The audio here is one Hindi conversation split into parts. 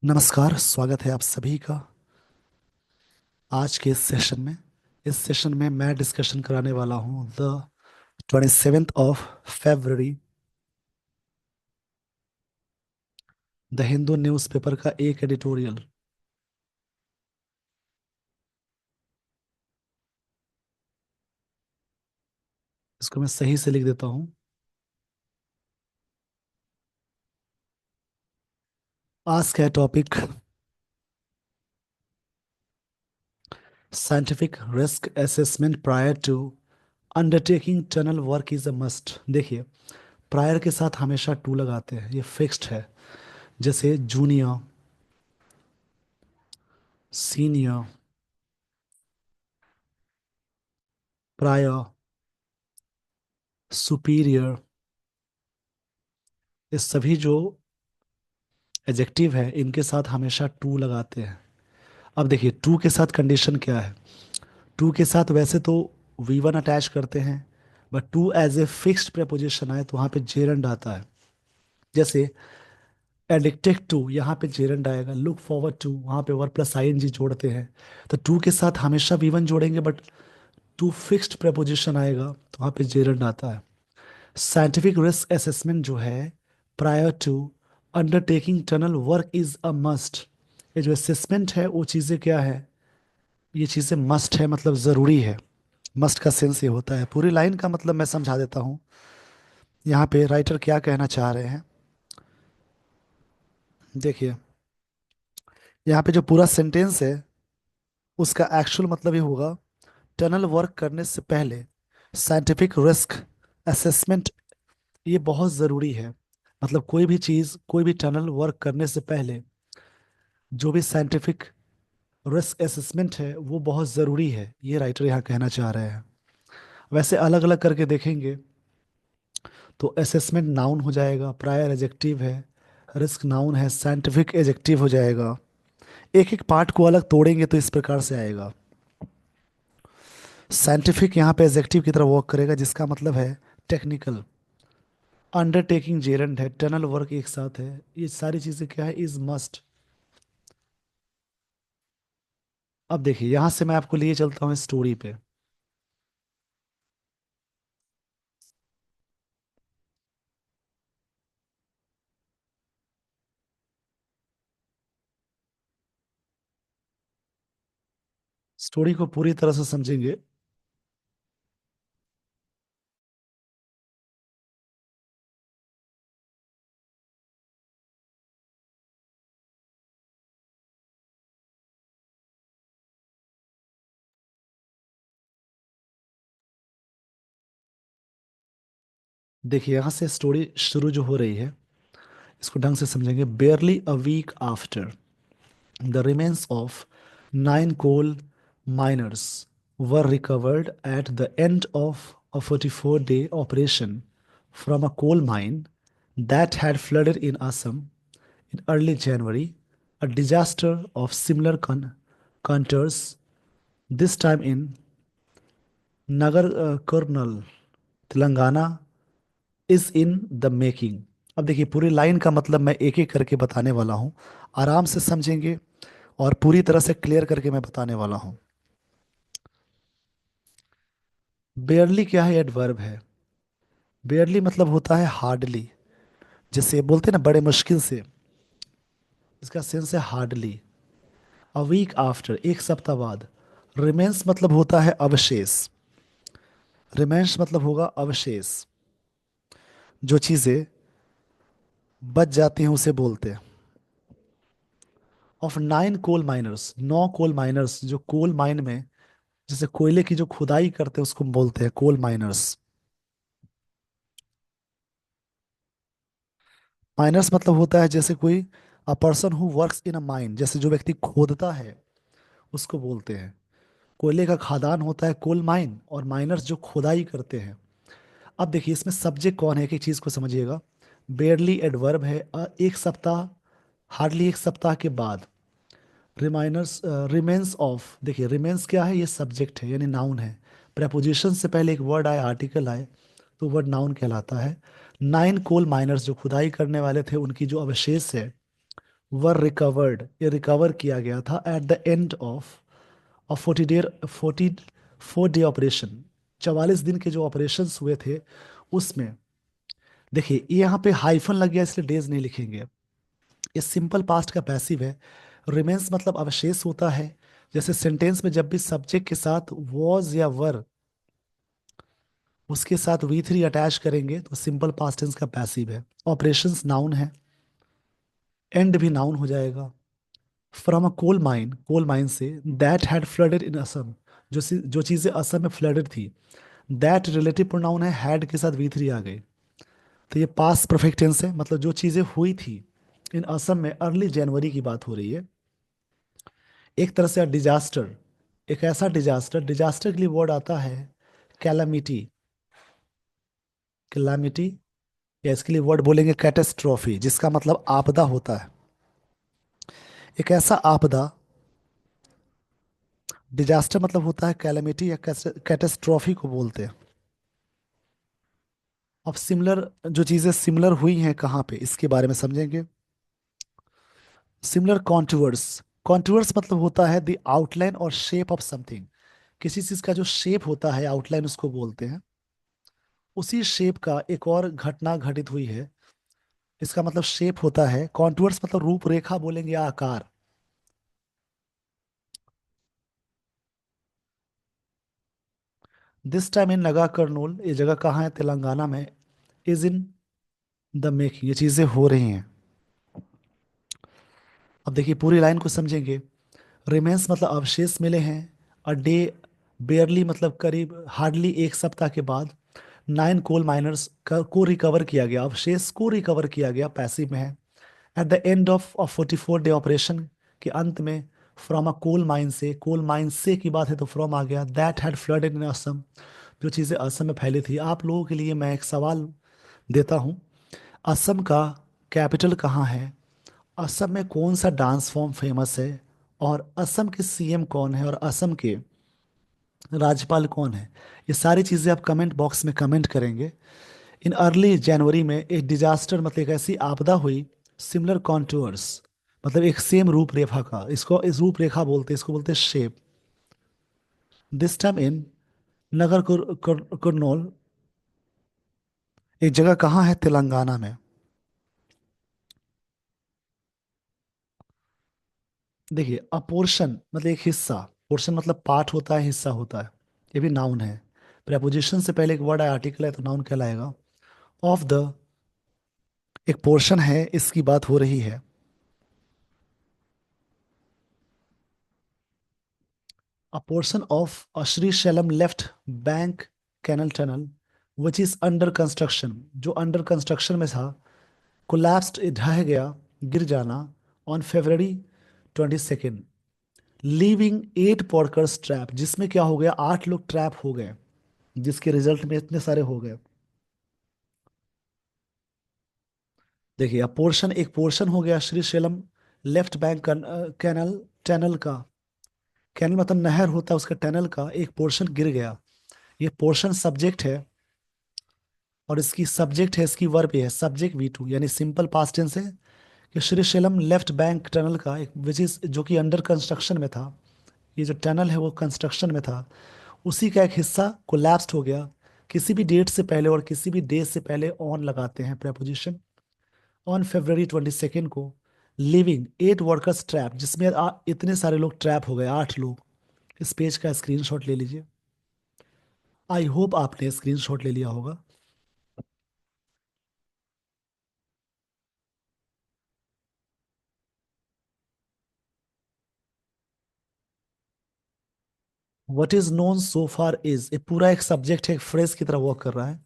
नमस्कार, स्वागत है आप सभी का आज के इस सेशन में। इस सेशन में मैं डिस्कशन कराने वाला हूँ the 27th of February the Hindu newspaper का एक एडिटोरियल। इसको मैं सही से लिख देता हूँ। आज का topic scientific risk assessment prior to undertaking tunnel work is a must. देखिए, प्रायर के साथ हमेशा टू लगाते हैं, ये फिक्स्ड है। जैसे जूनियर, सीनियर, प्रायर, सुपीरियर, ये सभी जो एडजेक्टिव है इनके साथ हमेशा टू लगाते हैं। अब देखिए, टू के साथ कंडीशन क्या है। टू के साथ वैसे तो वी वन अटैच करते हैं, but to as a fixed preposition आए तो वहाँ पे जेरंड आता है। जैसे एडिक्टेड टू, यहाँ पे जेरंड आएगा। लुक फॉरवर्ड टू, वहाँ पे वर्ब प्लस आईएनजी जोड़ते हैं। तो टू के साथ हमेशा वी वन जोड़ेंगे, बट टू फिक्स्ड प्रेपोजिशन आएगा तो वहाँ पे जेरंड आता है। साइंटिफिक रिस्क असेसमेंट जो है prior to undertaking tunnel work is a must. ये जो असेसमेंट है वो चीज़ें क्या है, ये चीज़ें मस्ट है, मतलब ज़रूरी है। मस्ट का सेंस ये होता है। पूरी लाइन का मतलब मैं समझा देता हूँ। यहाँ पे राइटर क्या कहना चाह रहे हैं, देखिए। यहाँ पे जो पूरा सेंटेंस है उसका एक्चुअल मतलब ये होगा, टनल वर्क करने से पहले साइंटिफिक रिस्क असेसमेंट ये बहुत ज़रूरी है। मतलब कोई भी चीज़, कोई भी टनल वर्क करने से पहले जो भी साइंटिफिक रिस्क असेसमेंट है वो बहुत ज़रूरी है, ये राइटर यहाँ कहना चाह रहे हैं। वैसे अलग अलग करके देखेंगे तो असेसमेंट नाउन हो जाएगा, प्रायर एजेक्टिव है, रिस्क नाउन है, साइंटिफिक एजेक्टिव हो जाएगा। एक एक पार्ट को अलग तोड़ेंगे तो इस प्रकार से आएगा। साइंटिफिक यहाँ पे एजेक्टिव की तरह वर्क करेगा, जिसका मतलब है टेक्निकल। अंडरटेकिंग जेरंड है, टनल वर्क एक साथ है। ये सारी चीजें क्या है, इज मस्ट। अब देखिए, यहां से मैं आपको लिए चलता हूँ स्टोरी पे। स्टोरी को पूरी तरह से समझेंगे। देखिए, यहां से स्टोरी शुरू जो हो रही है इसको ढंग से समझेंगे। Barely a week after the remains of 9 coal miners were recovered at the end of a 44-day operation from a coal mine that had flooded in Assam in early January. A disaster of similar contours, this time in Nagar Kurnool, Telangana, is in the making. अब देखिए, पूरी लाइन का मतलब मैं एक एक करके बताने वाला हूँ, आराम से समझेंगे और पूरी तरह से क्लियर करके मैं बताने वाला हूँ। बेयरली क्या है, एडवर्ब है। बेयरली मतलब होता है हार्डली, जैसे बोलते हैं ना बड़े मुश्किल से, इसका सेंस है हार्डली। अ वीक आफ्टर, एक सप्ताह बाद। रिमेंस मतलब होता है अवशेष। रिमेंस मतलब होगा अवशेष। जो चीजें बच जाती हैं उसे बोलते हैं। Of 9 coal miners, 9 coal miners जो कोल माइन में, जैसे कोयले की जो खुदाई करते हैं उसको बोलते हैं कोल माइनर्स। माइनर्स मतलब होता है जैसे कोई, a person who works in a mine, जैसे जो व्यक्ति खोदता है उसको बोलते हैं। कोयले का खादान होता है कोल माइन, और माइनर्स जो खुदाई करते हैं। अब देखिए, इसमें सब्जेक्ट कौन है, एक एक चीज को समझिएगा। बेयरली एडवर्ब है, एक सप्ताह, हार्डली एक सप्ताह के बाद। रिमाइनर्स, रिमेंस ऑफ, देखिए रिमेंस क्या है, ये सब्जेक्ट है यानी नाउन है। प्रेपोजिशन से पहले एक वर्ड आए, आर्टिकल आए, तो वर्ड नाउन कहलाता है। 9 कोल माइनर्स जो खुदाई करने वाले थे, उनकी जो अवशेष है वर रिकवर्ड, ये रिकवर किया गया था at the end of 44 day operation. 44 दिन के जो ऑपरेशंस हुए थे उसमें, देखिए ये यहाँ पे हाइफन लग गया इसलिए डेज नहीं लिखेंगे। ये सिंपल पास्ट का पैसिव है। रिमेंस मतलब अवशेष होता है। जैसे सेंटेंस में जब भी सब्जेक्ट के साथ वॉज या वर, उसके साथ V3 अटैच करेंगे तो सिंपल पास्ट टेंस का पैसिव है। ऑपरेशंस नाउन है, एंड भी नाउन हो जाएगा। फ्रॉम अ कोल माइन से, दैट हैड फ्लडेड इन असम, जो चीजें असम में फ्लडेड थी। दैट रिलेटिव प्रोनाउन है, हैड के साथ V3 आ गई। तो ये पास्ट परफेक्ट टेंस है, मतलब जो चीजें हुई थी इन असम में अर्ली जनवरी की बात हो रही है। एक तरह से डिजास्टर, एक ऐसा डिजास्टर, डिजास्टर के लिए वर्ड आता है कैलामिटी। कैलामिटी, या इसके लिए वर्ड बोलेंगे कैटेस्ट्रॉफी, जिसका मतलब आपदा होता है। एक ऐसा आपदा, डिजास्टर मतलब होता है कैलामिटी या कैटेस्ट्रॉफी को बोलते हैं। अब सिमिलर, जो चीजें सिमिलर हुई हैं कहाँ पे, इसके बारे में समझेंगे। सिमिलर कॉन्टूर्स, कॉन्टूर्स मतलब होता है द आउटलाइन और शेप ऑफ समथिंग। किसी चीज का जो शेप होता है, आउटलाइन उसको बोलते हैं। उसी शेप का एक और घटना घटित हुई है, इसका मतलब शेप होता है। कॉन्टूर्स मतलब रूपरेखा बोलेंगे या आकार। This time in Naga Kurnool, ये जगह कहाँ है, तेलंगाना में। इज इन द मेकिंग, ये चीजें हो रही हैं। अब देखिए पूरी लाइन को समझेंगे। रिमेंस मतलब अवशेष मिले हैं। अ डे, बेयरली मतलब करीब, हार्डली एक सप्ताह के बाद। 9 कोल माइनर्स को रिकवर किया गया, अवशेष को रिकवर किया गया, पैसिव में है। At the end of 44 day operation, के अंत में। फ्रॉम अ कोल माइन से, कोल माइन से की बात है तो फ्रॉम आ गया। दैट हैड फ्लडेड इन असम, जो चीज़ें असम में फैली थी। आप लोगों के लिए मैं एक सवाल देता हूँ। असम का कैपिटल कहाँ है? असम में कौन सा डांस फॉर्म फेमस है? और असम के सीएम कौन है? और असम के राज्यपाल कौन है? ये सारी चीज़ें आप कमेंट बॉक्स में कमेंट करेंगे। इन अर्ली जनवरी में एक डिजास्टर मतलब एक ऐसी आपदा हुई। सिमिलर कॉन्टूर्स मतलब एक सेम रूपरेखा का, इसको इस रूपरेखा बोलते हैं, इसको बोलते हैं शेप। दिस टाइम इन नगर कुरनूल, एक जगह कहाँ है, तेलंगाना में। देखिए अपोर्शन मतलब एक हिस्सा, पोर्शन मतलब पार्ट होता है, हिस्सा होता है। ये भी नाउन है। प्रेपोजिशन से पहले एक वर्ड है, आर्टिकल है, तो नाउन कहलाएगा। ऑफ द, एक पोर्शन है, इसकी बात हो रही है। A portion of Srisailam left bank canal tunnel which is under construction, जो अंडर कंस्ट्रक्शन में था, कोलैप्स्ड, ढह गया, गिर जाना, on February 22, leaving 8 workers trap, जिसमें क्या हो गया, 8 लोग ट्रैप हो गए, जिसके रिजल्ट में इतने सारे हो गए। देखिए अब पोर्शन, एक पोर्शन हो गया Shri Sailam left bank canal, tunnel का। कैनल मतलब नहर होता है, उसका टनल का एक पोर्शन गिर गया। ये पोर्शन सब्जेक्ट है, और इसकी सब्जेक्ट है, इसकी वर्ब है सब्जेक्ट V2, यानी सिंपल पास्ट टेंस है। कि श्रीशैलम लेफ्ट बैंक टनल का एक, विच इज जो कि अंडर कंस्ट्रक्शन में था, ये जो टनल है वो कंस्ट्रक्शन में था, उसी का एक हिस्सा कोलैप्स्ड हो गया। किसी भी डेट से पहले और किसी भी डे से पहले ऑन लगाते हैं प्रेपोजिशन। ऑन February 22 को, लिविंग 8 वर्कर्स ट्रैप, जिसमें इतने सारे लोग ट्रैप हो गए, 8 लोग। इस पेज का स्क्रीनशॉट ले लीजिए। आई होप आपने स्क्रीनशॉट ले लिया होगा। What is known so far is, ये पूरा एक सब्जेक्ट है, एक फ्रेज की तरह वर्क कर रहा है।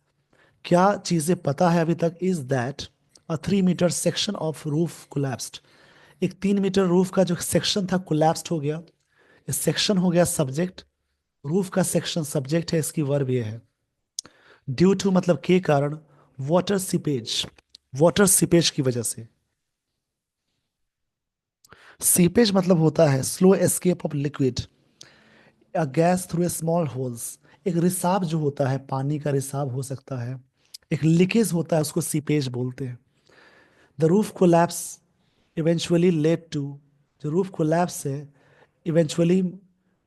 क्या चीजें पता है अभी तक, is that a 3 metre section of roof collapsed, एक 3 मीटर रूफ का जो सेक्शन था कोलैप्स्ड हो गया। इस सेक्शन हो गया सब्जेक्ट, रूफ का सेक्शन सब्जेक्ट है, इसकी वर्ब ये है। ड्यू टू मतलब के कारण, वाटर सीपेज, वाटर सीपेज की वजह से। सीपेज मतलब होता है slow escape of liquid, a gas through a small holes, एक रिसाव जो होता है, पानी का रिसाव हो सकता है, एक लीकेज होता है, उसको सीपेज बोलते हैं। The roof collapse, eventually led to, जो रूफ कोलैप्स है, इवेंचुअली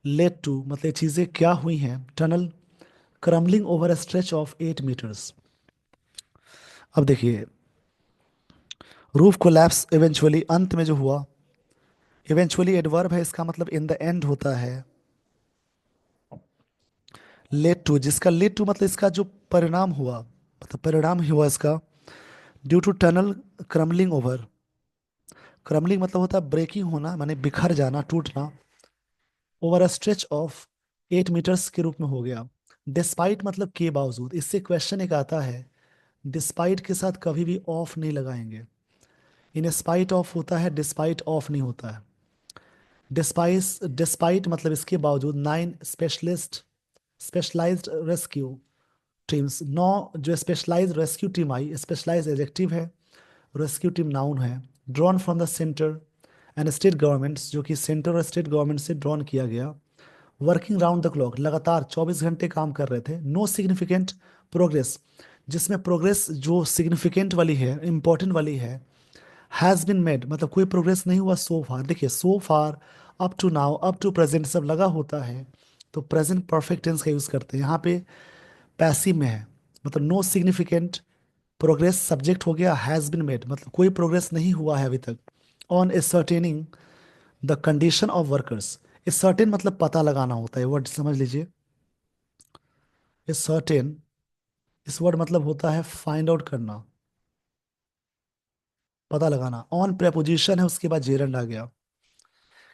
लेड टू मतलब ये चीज़ें क्या हुई हैं, tunnel crumbling over a stretch of 8 metres. अब देखिए, रूफ कोलैप्स इवेंचुअली अंत में जो हुआ, इवेंचुअली एडवर्ब है, इसका मतलब इन द एंड होता है। लेड टू, जिसका लेड टू मतलब इसका जो परिणाम हुआ, मतलब परिणाम ही हुआ इसका, due to tunnel crumbling over. Crumbling मतलब होता है ब्रेकिंग होना, माने बिखर जाना, टूटना, over a stretch of 8 metres के रूप में हो गया। डिस्पाइट मतलब के बावजूद, इससे क्वेश्चन एक आता है, डिस्पाइट के साथ कभी भी ऑफ नहीं लगाएंगे। इन स्पाइट ऑफ होता है, डिस्पाइट ऑफ नहीं होता है। डिस्पाइस डिस्पाइट मतलब इसके बावजूद 9 स्पेशलाइज्ड रेस्क्यू टीम्स, 9 जो स्पेशलाइज्ड रेस्क्यू टीम आई, स्पेशलाइज्ड एडजेक्टिव है, रेस्क्यू टीम नाउन है, drawn from the centre and state governments, जो कि सेंटर और स्टेट गवर्नमेंट से ड्रॉन किया गया। वर्किंग राउंड द क्लॉक, लगातार 24 घंटे काम कर रहे थे। नो सिग्निफिकेंट प्रोग्रेस, जिसमें प्रोग्रेस जो सिग्निफिकेंट वाली है, इंपॉर्टेंट वाली है, हैज़ बिन मेड मतलब कोई प्रोग्रेस नहीं हुआ सो फार। देखिए so far, up to now, up to present सब लगा होता है, तो प्रेजेंट परफेक्ट टेंस का यूज करते हैं। यहाँ पे पैसिव में है, मतलब नो सिग्निफिकेंट प्रोग्रेस सब्जेक्ट हो गया, हैज़ बिन मेड मतलब कोई प्रोग्रेस नहीं हुआ है अभी तक। On ascertaining the condition of workers, ascertain मतलब पता लगाना होता है, वर्ड समझ लीजिए। एसर्टेन, इस वर्ड मतलब होता है फाइंड आउट करना, पता लगाना। ऑन प्रेपोजिशन है, उसके बाद जेरंड आ गया,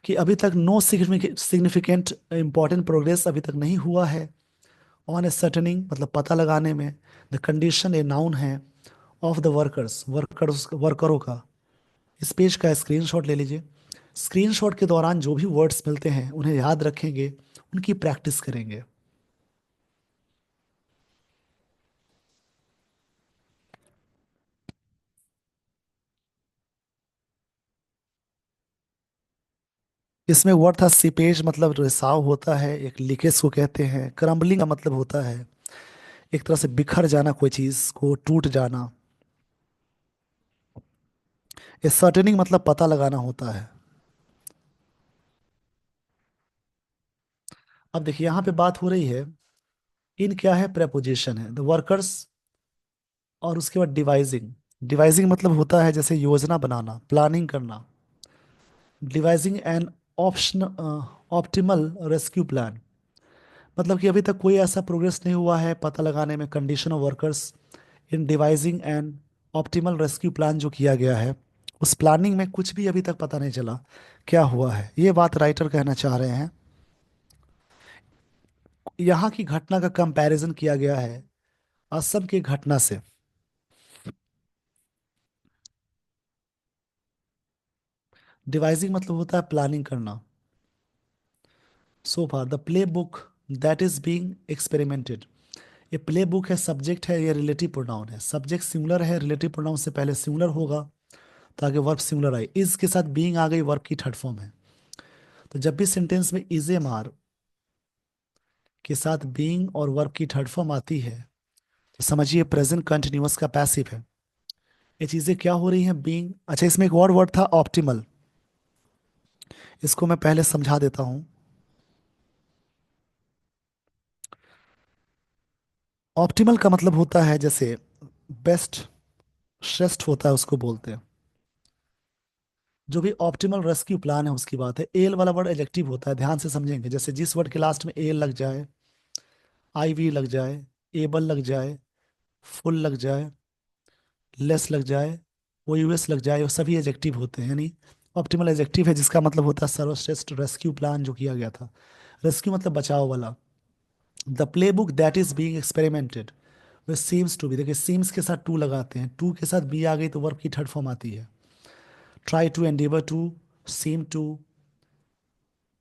कि अभी तक नो सिग्निफिकेंट इंपॉर्टेंट प्रोग्रेस अभी तक नहीं हुआ है। ऑन ए सर्टनिंग मतलब पता लगाने में, द कंडीशन ए नाउन है, ऑफ द वर्कर्स वर्करों का। इस पेज का स्क्रीनशॉट ले लीजिए। स्क्रीनशॉट के दौरान जो भी वर्ड्स मिलते हैं उन्हें याद रखेंगे, उनकी प्रैक्टिस करेंगे। इसमें वर्ड था सीपेज, मतलब रिसाव होता है, एक लीकेज को कहते हैं। क्रम्बलिंग का मतलब होता है एक तरह से बिखर जाना, कोई चीज को टूट जाना। सर्टेनिंग मतलब पता लगाना होता है। अब देखिए यहाँ पे बात हो रही है, इन क्या है, प्रेपोजिशन है, द वर्कर्स, और उसके बाद डिवाइजिंग। डिवाइजिंग मतलब होता है जैसे योजना बनाना, प्लानिंग करना। Devising an option optimal rescue plan, मतलब कि अभी तक कोई ऐसा प्रोग्रेस नहीं हुआ है पता लगाने में condition of workers. In devising an optimal rescue plan जो किया गया है, उस प्लानिंग में कुछ भी अभी तक पता नहीं चला क्या हुआ है, ये बात राइटर कहना चाह रहे हैं। यहाँ की घटना का कंपैरिजन किया गया है असम की घटना से। डिवाइजिंग मतलब होता है प्लानिंग करना। So far the play book that is being experimented, ये प्ले बुक है, सब्जेक्ट है, ये रिलेटिव प्रोनाउन है। सब्जेक्ट सिंगुलर है, रिलेटिव प्रोनाउन से पहले सिंगुलर होगा, ताकि वर्ब सिंगुलर आए। इज के साथ बीइंग आ गई, वर्ब की थर्ड फॉर्म है। तो जब भी सेंटेंस में इज एम आर के साथ बीइंग और वर्ब की थर्ड फॉर्म आती है, तो समझिए प्रेजेंट कंटिन्यूअस का पैसिव है। ये चीजें क्या हो रही हैं, बीइंग। अच्छा, इसमें एक और वर्ड था ऑप्टिमल, इसको मैं पहले समझा देता हूँ। ऑप्टिमल का मतलब होता है जैसे बेस्ट, श्रेष्ठ होता है उसको बोलते हैं। जो भी ऑप्टिमल रेस्क्यू प्लान है उसकी बात है। एल वाला वर्ड एडजेक्टिव होता है, ध्यान से समझेंगे। जैसे जिस वर्ड के लास्ट में एल लग जाए, आई वी लग जाए, एबल लग जाए, फुल लग जाए, लेस लग जाए, ओ यूएस लग जाए, वो सभी एडजेक्टिव होते हैं। यानी ऑप्टिमल एडजेक्टिव है, जिसका मतलब होता है सर्वश्रेष्ठ रेस्क्यू प्लान जो किया गया था। रेस्क्यू मतलब बचाव वाला। The play book that is being experimented, वे सीम्स टू बी, देखिए सीम्स के साथ टू लगाते हैं, टू के साथ बी आ गई तो वर्ब की थर्ड फॉर्म आती है। Try to, endeavour to, seem to,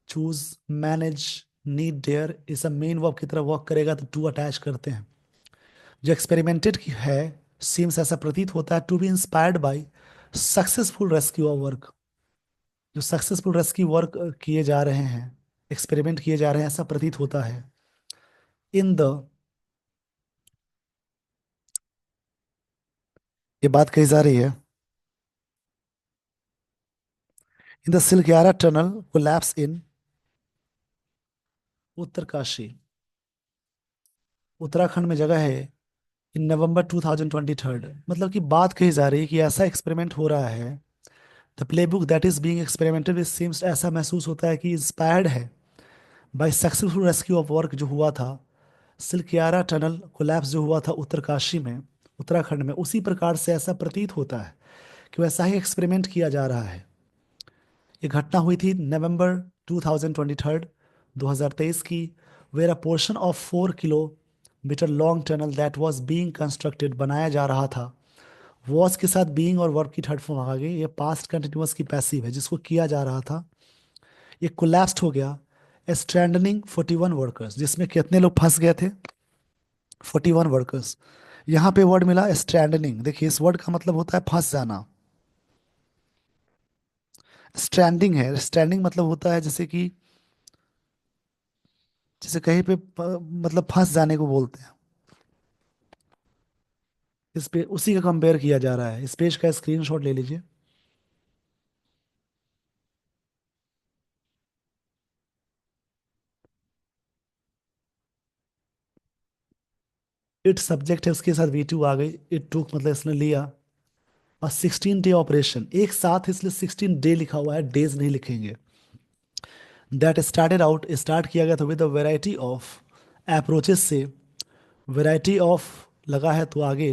choose, manage, need, dare, ये सब मेन वर्ब की तरह वर्क करेगा तो टू अटैच करते हैं। जो एक्सपेरिमेंटेड की है, सीम्स ऐसा प्रतीत होता है to be inspired by successful rescue of work, जो सक्सेसफुल रेस्क्यू वर्क किए जा रहे हैं, एक्सपेरिमेंट किए जा रहे हैं, ऐसा प्रतीत होता है। इन द, ये बात कही जा रही है in the Silkyara tunnel collapse इन उत्तरकाशी, उत्तराखंड में जगह है, इन नवंबर 2023। मतलब कि बात कही जा रही है कि ऐसा एक्सपेरिमेंट हो रहा है, the playbook that is being experimented with seems, ऐसा महसूस होता है कि इंस्पायर्ड है by successful rescue of work जो हुआ था, सिलक्यारा टनल कोलैप्स जो हुआ था उत्तरकाशी में, उत्तराखंड में, उसी प्रकार से ऐसा प्रतीत होता है कि वैसा ही एक्सपेरिमेंट किया जा रहा है। ये घटना हुई थी नवंबर 2023, 2023 की, where a portion of 4 kilometre long tunnel that was being constructed, बनाया जा रहा था। वॉज के साथ बीइंग और वर्क की थर्ड फॉर्म आ गई, ये पास्ट कंटिन्यूअस की पैसिव है, जिसको किया जा रहा था, ये कोलैप्स्ड हो गया, स्ट्रैंडनिंग 41 वर्कर्स, जिसमें कितने लोग फंस गए थे? 41 वर्कर्स। यहाँ पे वर्ड मिला स्ट्रैंडनिंग, देखिए इस वर्ड का मतलब होता है फंस जाना। स्ट्रैंडिंग है, स्ट्रैंडिंग मतलब होता है जैसे कि, जैसे कहीं पे मतलब फंस जाने को बोलते हैं। इस पे उसी का कंपेयर किया जा रहा है, इस पेज का स्क्रीनशॉट ले लीजिए। इट सब्जेक्ट है, उसके साथ V2 आ गई, इट टूक मतलब इसने लिया, और 16 डे ऑपरेशन एक साथ, इसलिए 16 डे लिखा हुआ है, डेज नहीं लिखेंगे। दैट स्टार्टेड आउट, स्टार्ट किया गया था विद वेराइटी ऑफ अप्रोचेस से, वेराइटी ऑफ लगा है तो आगे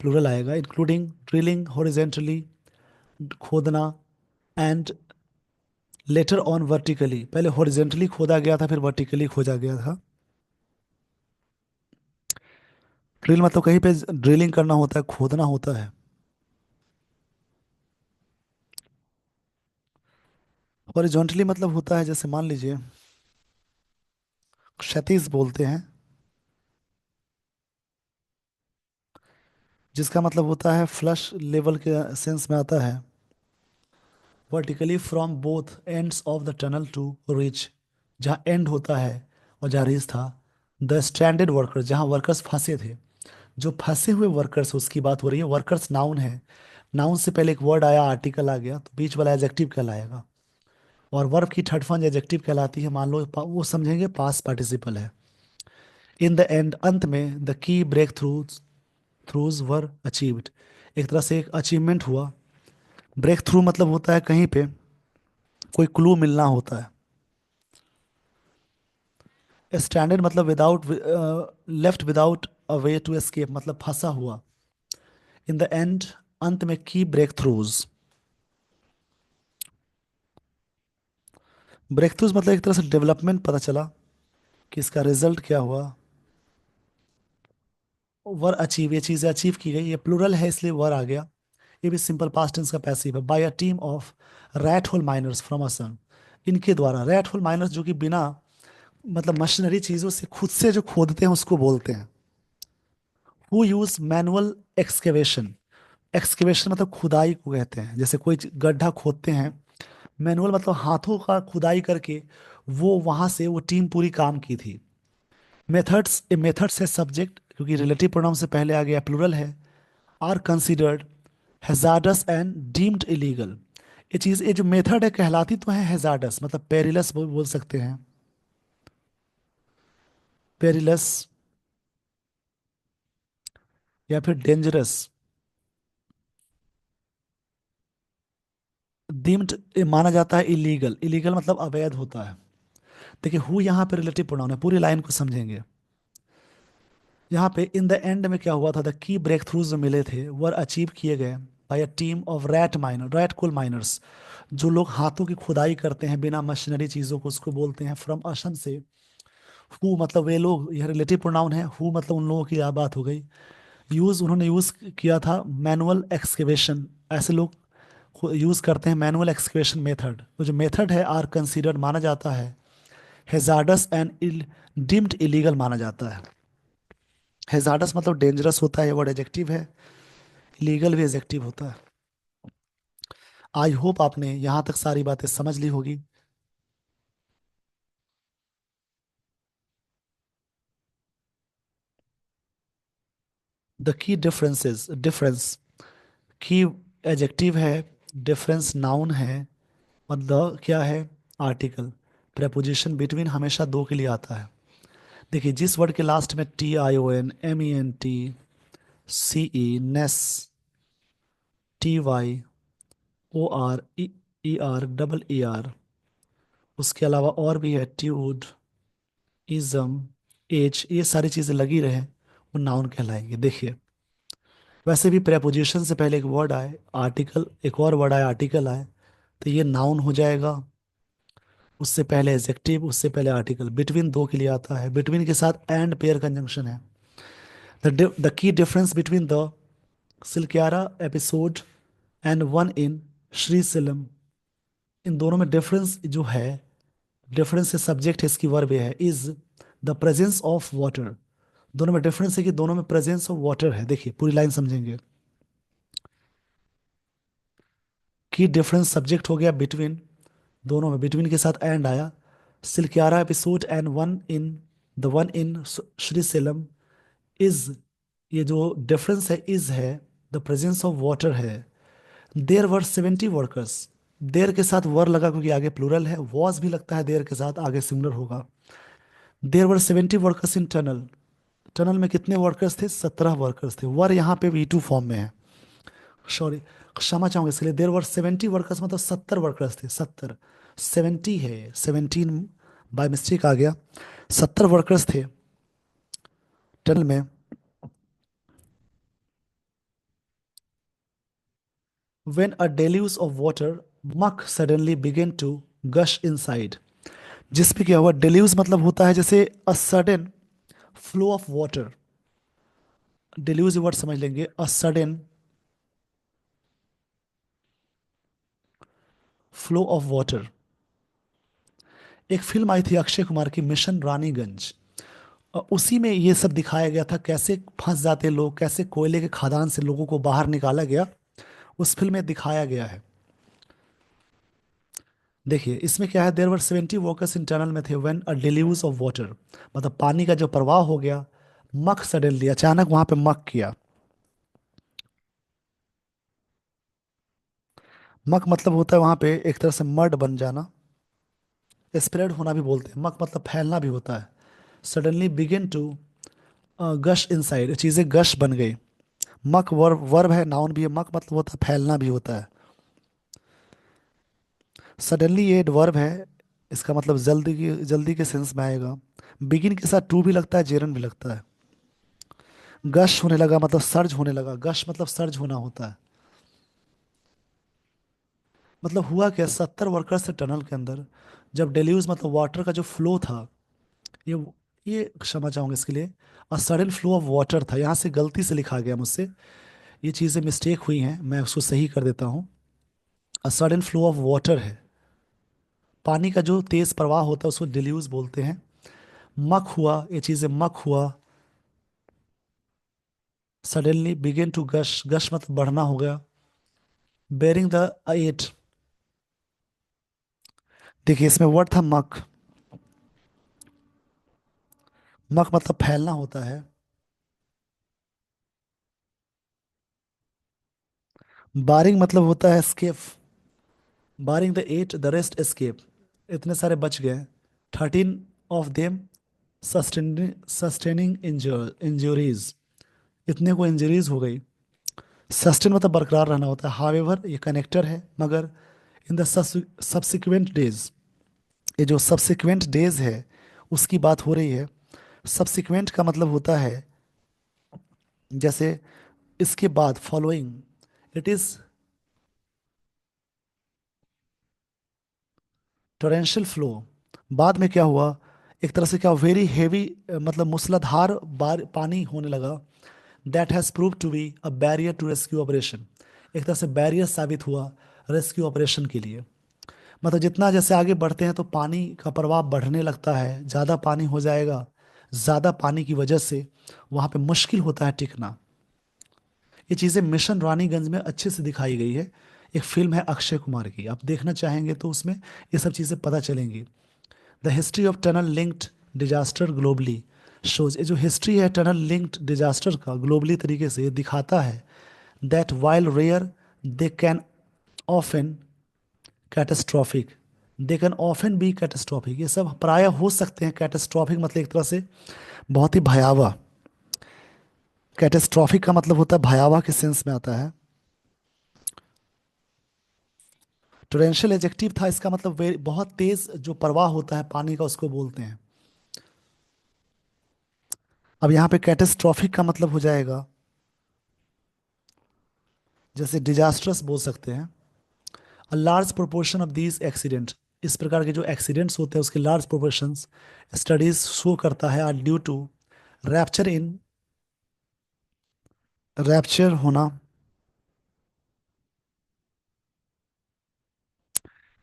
प्लूरल आएगा, इंक्लूडिंग ड्रिलिंग हॉरिजेंटली, खोदना, एंड लेटर ऑन वर्टिकली, पहले हॉरिजेंटली खोदा गया था फिर वर्टिकली खोदा गया था। ड्रिल मतलब कहीं पे ड्रिलिंग करना होता है, खोदना होता है। हॉरिजॉन्टली मतलब होता है, जैसे मान लीजिए क्षैतिज बोलते हैं, जिसका मतलब होता है फ्लश लेवल के सेंस में आता है, vertically from both ends of the tunnel to reach, जहाँ एंड होता है और जहाँ रीच था, द स्ट्रैंडेड वर्कर्स, जहाँ वर्कर्स फंसे थे, जो फंसे हुए वर्कर्स उसकी बात हो रही है। वर्कर्स नाउन है, नाउन से पहले एक वर्ड आया, आर्टिकल आ गया, तो बीच वाला एडजेक्टिव कहलाएगा, और वर्ब की थर्ड फॉर्म एडजेक्टिव कहलाती है, मान लो वो समझेंगे पास्ट पार्टिसिपल है। इन द एंड, अंत में, the key break throughs were achieved, एक तरह से एक अचीवमेंट हुआ। ब्रेक थ्रू मतलब होता है कहीं पे कोई क्लू मिलना होता है। स्टैंडर्ड मतलब without, left without a way to escape, मतलब फंसा हुआ। इन द एंड, अंत में, की ब्रेक थ्रूज, ब्रेक थ्रूज मतलब एक तरह से डेवलपमेंट पता चला कि इसका रिजल्ट क्या हुआ। वर अचीव, ये चीजें अचीव की गई, ये प्लूरल है इसलिए वर आ गया। ये भी सिंपल पास्ट टेंस का पैसिव है। By a team of rat hole miners from Assam, इनके द्वारा, रैट होल माइनर्स जो कि बिना मतलब मशीनरी चीजों से खुद से जो खोदते हैं उसको बोलते हैं। Who use manual excavation, excavation मतलब खुदाई को कहते हैं, जैसे कोई गड्ढा खोदते हैं, मैनुअल मतलब हाथों का खुदाई करके, वो वहां से वो टीम पूरी काम की थी। मेथड्स, ए मेथड्स है सब्जेक्ट, क्योंकि रिलेटिव प्रोनाउन से पहले आ गया, प्लूरल है, are considered hazardous and deemed illegal, ये चीज, ये जो मेथड है कहलाती तो है हैजार्डस, मतलब पेरिलस बोल सकते हैं, पेरिलस, या फिर डेंजरस। डीम्ड माना जाता है इलीगल, इलीगल मतलब अवैध होता है। देखिए हु यहाँ पे रिलेटिव प्रोनाउन है, पूरी लाइन को समझेंगे। यहाँ पे इन द एंड में क्या हुआ था, द की ब्रेक थ्रूज जो मिले थे वर अचीव किए गए by a team of rat miner, rat hole miners, जो लोग हाथों की खुदाई करते हैं बिना मशीनरी चीजों को, उसको बोलते हैं फ्रॉम असम से। हु मतलब वे लोग, यह रिलेटिव प्रोनाउन है, हु मतलब उन लोगों की क्या बात हो गई। यूज, उन्होंने यूज किया था मैनुअल एक्सकेवेशन, ऐसे लोग यूज करते हैं मैनुअल एक्सकेवेशन मेथड, तो जो मेथड है आर कंसीडर्ड माना जाता है, हेजार्डस एंड डीम्ड इलीगल माना जाता है। हेजार्डस मतलब डेंजरस होता है, ये वर्ड एडजेक्टिव है, लीगल भी एडजेक्टिव होता है। आई होप आपने यहाँ तक सारी बातें समझ ली होगी। द की डिफरेंसेस, डिफरेंस, की एडजेक्टिव है, डिफरेंस नाउन है, और द क्या है? आर्टिकल। प्रेपोजिशन बिटवीन हमेशा दो के लिए आता है। देखिए, जिस वर्ड के लास्ट में TION, MENT, CE, नेस, TYOR, ER, उसके अलावा और भी है, ट्यूड, इज़म, एज, ये सारी चीज़ें लगी रहे, वो नाउन कहलाएंगे। देखिए, वैसे भी प्रेपोजिशन से पहले एक वर्ड आए, आर्टिकल, एक और वर्ड आए, आर्टिकल आए, तो ये नाउन हो जाएगा। उससे पहले एडजेक्टिव, उससे पहले आर्टिकल, बिटवीन दो के लिए आता है, बिटवीन के साथ एंड पेयर कंजंक्शन है। The key difference between the Silkyara episode and one in Srisailam, इन दोनों में डिफरेंस जो है, डिफरेंस से सब्जेक्ट है, इसकी वर्ब है, is the presence of water. दोनों में डिफरेंस है कि दोनों में प्रेजेंस ऑफ वाटर है। देखिए, पूरी लाइन समझेंगे। की डिफरेंस सब्जेक्ट हो गया बिटवीन, दोनों में बिटवीन के साथ एंड आया। Silkyara episode and one in, the one in Srisailam is, ये जो डिफरेंस है इज है, द प्रेजेंस ऑफ वाटर है। देयर वर 70 वर्कर्स, देर के साथ वर लगा क्योंकि आगे प्लूरल है, वॉज भी लगता है देर के साथ, आगे सिंगुलर होगा। There were 70 workers in tunnel, tunnel में कितने वर्कर्स थे? 17 वर्कर्स थे। वर यहाँ पे V2 फॉर्म में है, सॉरी, क्षमा चाहूंगा इसके लिए। देयर वर 70 वर्कर्स मतलब 70 वर्कर्स थे, 70, 70 है, 17 बाय मिस्टेक आ गया। 70 वर्कर्स थे टनल में। When a deluge of water, muck suddenly began to gush inside, जिसपे क्या हुआ? डेल्यूज मतलब होता है जैसे a sudden flow of water. Deluge word समझ लेंगे, a sudden flow of water. एक फिल्म आई थी अक्षय कुमार की, मिशन रानीगंज, और उसी में ये सब दिखाया गया था, कैसे फंस जाते लोग, कैसे कोयले के खदान से लोगों को बाहर निकाला गया, उस फिल्म में दिखाया गया है। देखिए, इसमें क्या है, there were 70 workers in tunnel में थे when a deluge of water, मतलब पानी का जो प्रवाह हो गया, मक सडनली अचानक वहां पे मक किया। मक मतलब होता है वहां पे एक तरह से मड बन जाना, स्प्रेड होना भी बोलते हैं, मक मतलब फैलना भी होता है। सडनली बिगिन टू गश इनसाइड, चीजें गश बन गई। मक वर्ब, वर्ब है, नाउन भी है, मक मतलब होता है फैलना भी होता है। सडनली ये वर्ब है, इसका मतलब जल्दी की, जल्दी के सेंस में आएगा। बिगिन के साथ टू भी लगता है, जेरन भी लगता है। गश होने लगा मतलब सर्ज होने लगा, गश मतलब सर्ज होना होता है। मतलब हुआ क्या, 70 वर्कर्स थे टनल के अंदर, जब डेल्यूज मतलब वाटर का जो फ्लो था, ये ये क्षमा चाहूंगा इसके लिए, और सडन फ्लो ऑफ वाटर था, यहाँ से गलती से लिखा गया मुझसे, ये चीज़ें मिस्टेक हुई हैं, मैं उसको सही कर देता हूँ। A sudden flow of water है, पानी का जो तेज प्रवाह होता है उसको डिल्यूज बोलते हैं। मक हुआ, ये चीज़ें मक हुआ। सडनली बिगिन टू गश, गश मतलब बढ़ना हो गया। बेरिंग द एट, देखिए इसमें वर्ड था मक, मक मतलब फैलना होता है। बारिंग मतलब होता है escape, barring the eight the rest escape, इतने सारे बच गए। 13 ऑफ देम सस्टेनिंग इंजरीज, इतने को इंजरीज हो गई। सस्टेन मतलब बरकरार रहना होता है, हावेवर ये कनेक्टर है, मगर इन द सब्सिक्वेंट डेज, ये जो सब्सिक्वेंट डेज है उसकी बात हो रही है। सब्सिक्वेंट का मतलब होता है जैसे इसके बाद, following, it is torrential flow. बाद में क्या हुआ, एक तरह से क्या, वेरी हैवी, मतलब मूसलाधार पानी होने लगा। That has prove to be a barrier to rescue operation, एक तरह से बैरियर साबित हुआ रेस्क्यू ऑपरेशन के लिए। मतलब जितना जैसे आगे बढ़ते हैं तो पानी का प्रवाह बढ़ने लगता है, ज़्यादा पानी हो जाएगा, ज़्यादा पानी की वजह से वहाँ पे मुश्किल होता है टिकना। ये चीज़ें मिशन रानीगंज में अच्छे से दिखाई गई है। एक फिल्म है अक्षय कुमार की, आप देखना चाहेंगे तो उसमें ये सब चीज़ें पता चलेंगी। The history of tunnel linked disaster globally shows, ये जो हिस्ट्री है टनल लिंक्ड डिजास्टर का ग्लोबली तरीके से ये दिखाता है that while rare they can often catastrophic, they can often be catastrophic, ये सब प्राय हो सकते हैं। कैटेस्ट्रॉफिक मतलब एक तरह से बहुत ही भयावह। कैटेस्ट्रॉफिक का मतलब होता है भयावह के सेंस में आता है। टोरेंशियल एडजेक्टिव था, इसका मतलब बहुत तेज जो प्रवाह होता है पानी का उसको बोलते हैं। अब यहाँ पे कैटेस्ट्रॉफिक का मतलब हो जाएगा, जैसे डिजास्ट्रस बोल सकते हैं। A large proportion of these accident, इस प्रकार के जो एक्सीडेंट्स होते हैं उसके लार्ज प्रोपोर्शंस स्टडीज शो करता है are due to rupture in, rupture होना,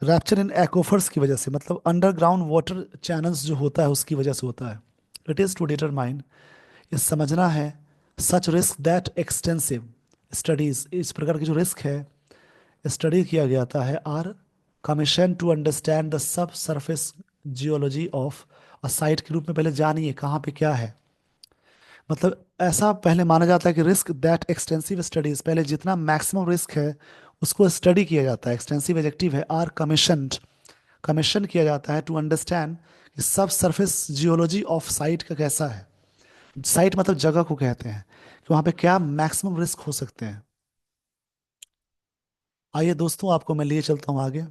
रैप्चर इन एक्वाफर्स की वजह से, मतलब अंडरग्राउंड वाटर चैनल्स जो होता है उसकी वजह से होता है। इट इज़ टू डिटरमाइन, ये समझना है, सच रिस्क दैट एक्सटेंसिव स्टडीज, इस प्रकार की जो रिस्क है स्टडी किया गया था है, are commission to understand the subsurface geology of a site के रूप में पहले जानिए कहाँ पे क्या है। मतलब ऐसा पहले माना जाता है कि रिस्क दैट एक्सटेंसिव स्टडीज, पहले जितना मैक्सिमम रिस्क है उसको स्टडी किया जाता है। एक्सटेंसिव एडजेक्टिव है, आर कमीशनड, कमीशन किया जाता है टू अंडरस्टैंड कि सब सरफेस जियोलॉजी ऑफ साइट का कैसा है। साइट मतलब जगह को कहते हैं कि वहाँ पे क्या मैक्सिमम रिस्क हो सकते हैं। आइए दोस्तों आपको मैं लिए चलता हूँ आगे।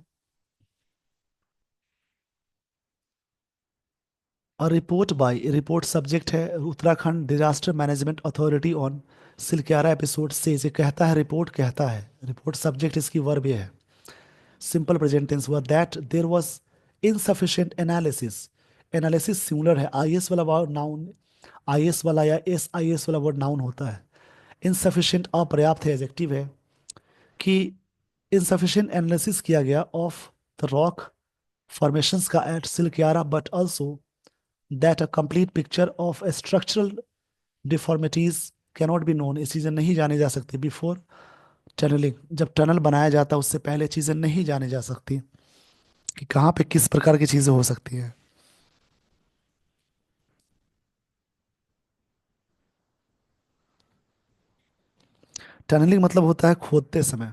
और रिपोर्ट बाय, रिपोर्ट सब्जेक्ट है Uttarakhand disaster management authority on Silkyara episode से, इसे कहता है रिपोर्ट, कहता है रिपोर्ट सब्जेक्ट, इसकी वर्ब ये है। सिंपल प्रेजेंट टेंस हुआ that there was insufficient analysis, analysis singular है, आईएस वाला वर्ड नाउन, आईएस वाला या एस आईएस वाला वर्ड नाउन होता है। इनसफिशिएंट अपर्याप्त है, एडजेक्टिव है कि इनसफिशिएंट एनालिसिस किया गया ऑफ द रॉक फॉर्मेशंस का at Silkyara, but also that a complete picture of structural deformities cannot be known, ये चीज़ें नहीं जानी जा सकती बिफोर टनलिंग, जब टनल बनाया जाता है उससे पहले चीज़ें नहीं जानी जा सकती कि कहाँ पे किस प्रकार की चीज़ें हो सकती हैं। टनलिंग मतलब होता है खोदते समय।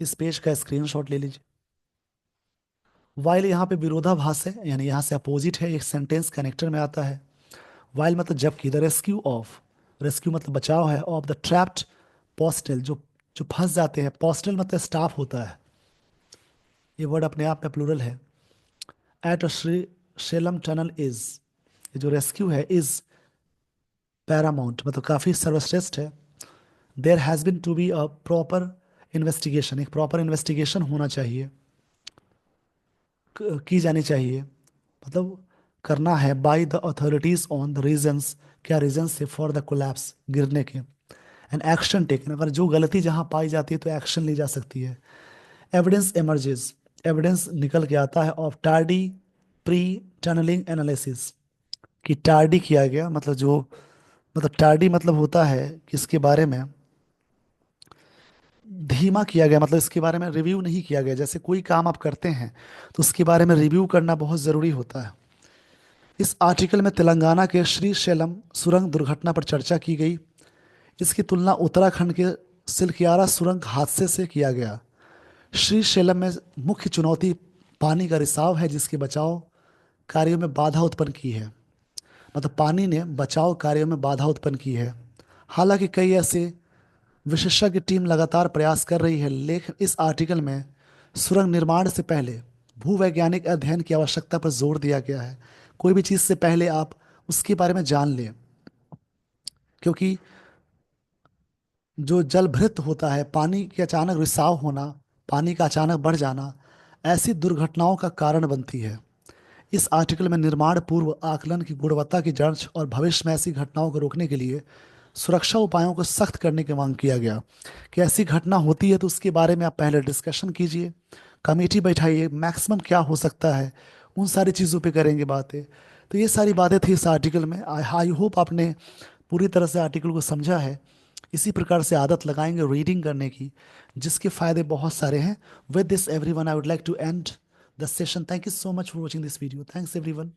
इस पेज का स्क्रीनशॉट ले लीजिए। वाइल यहाँ पे विरोधाभास है, यानी यहाँ से अपोजिट है, एक सेंटेंस कनेक्टर में आता है। वाइल मतलब जबकि, द रेस्क्यू ऑफ, रेस्क्यू मतलब बचाव है, ऑफ द ट्रैप्ड पोस्टल, जो जो फंस जाते हैं, पोस्टल मतलब स्टाफ होता है, ये वर्ड अपने आप में प्लूरल है। Eight Shri Salem tunnel is, ये जो रेस्क्यू है इज पैरामाउंट मतलब काफ़ी सर्वश्रेष्ठ है। There has been to be a proper investigation, एक प्रॉपर इन्वेस्टिगेशन होना चाहिए, की जानी चाहिए, मतलब करना है, by the authorities on the reasons, क्या रीजंस है फॉर द कोलैप्स, गिरने के, एंड एक्शन टेकन, अगर जो गलती जहाँ पाई जाती है तो एक्शन ली जा सकती है। एविडेंस एमर्जेस, एविडेंस निकल के आता है of tardy pre tunnelling analysis, कि टार्डी किया गया मतलब जो, मतलब टार्डी मतलब होता है कि इसके बारे में धीमा किया गया, मतलब इसके बारे में रिव्यू नहीं किया गया। जैसे कोई काम आप करते हैं तो उसके बारे में रिव्यू करना बहुत ज़रूरी होता है। इस आर्टिकल में तेलंगाना के श्री शैलम सुरंग दुर्घटना पर चर्चा की गई। इसकी तुलना उत्तराखंड के सिलकियारा सुरंग हादसे से किया गया। श्री शैलम में मुख्य चुनौती पानी का रिसाव है, जिसके बचाव कार्यों में बाधा उत्पन्न की है, मतलब पानी ने बचाव कार्यों में बाधा उत्पन्न की है। हालांकि कई ऐसे विशेषज्ञ टीम लगातार प्रयास कर रही है, लेकिन इस आर्टिकल में सुरंग निर्माण से पहले भूवैज्ञानिक अध्ययन की आवश्यकता पर जोर दिया गया है। कोई भी चीज़ से पहले आप उसके बारे में जान लें, क्योंकि जो जलभृत होता है, पानी के अचानक रिसाव होना, पानी का अचानक बढ़ जाना, ऐसी दुर्घटनाओं का कारण बनती है। इस आर्टिकल में निर्माण पूर्व आकलन की गुणवत्ता की जांच और भविष्य में ऐसी घटनाओं को रोकने के लिए सुरक्षा उपायों को सख्त करने की मांग किया गया, कि ऐसी घटना होती है तो उसके बारे में आप पहले डिस्कशन कीजिए, कमेटी बैठाइए, मैक्सिमम क्या हो सकता है उन सारी चीज़ों पे करेंगे बातें। तो ये सारी बातें थी इस आर्टिकल में। आई होप आपने पूरी तरह से आर्टिकल को समझा है। इसी प्रकार से आदत लगाएंगे रीडिंग करने की, जिसके फायदे बहुत सारे हैं। With this everyone I would like to end the session. Thank you so much for watching this video. Thanks everyone.